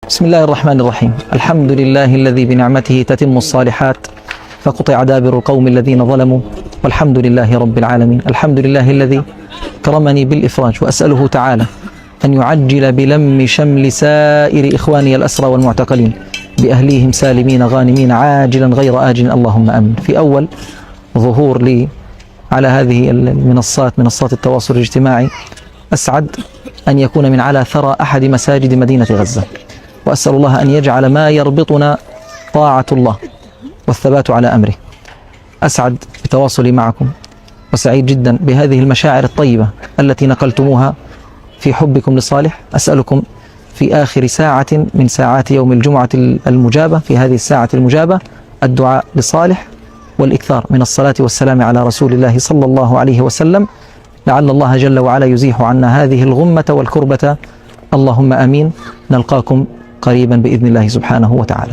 بسم الله الرحمن الرحيم. الحمد لله الذي بنعمته تتم الصالحات، فقطع دابر القوم الذين ظلموا، والحمد لله رب العالمين. الحمد لله الذي كرمني بالإفراج، وأسأله تعالى أن يعجل بلم شمل سائر إخواني الأسرى والمعتقلين بأهليهم سالمين غانمين عاجلا غير آجل، اللهم آمين. في أول ظهور لي على هذه المنصات، منصات التواصل الاجتماعي، أسعد أن يكون من على ثرى أحد مساجد مدينة غزة، وأسأل الله أن يجعل ما يربطنا طاعة الله والثبات على أمره. أسعد بتواصلي معكم، وسعيد جدا بهذه المشاعر الطيبة التي نقلتموها في حبكم لصالح. أسألكم في آخر ساعة من ساعات يوم الجمعة المجابة، في هذه الساعة المجابة، الدعاء لصالح والإكثار من الصلاة والسلام على رسول الله صلى الله عليه وسلم، لعل الله جل وعلا يزيح عنا هذه الغمة والكربة. اللهم آمين. نلقاكم قريبا بإذن الله سبحانه وتعالى.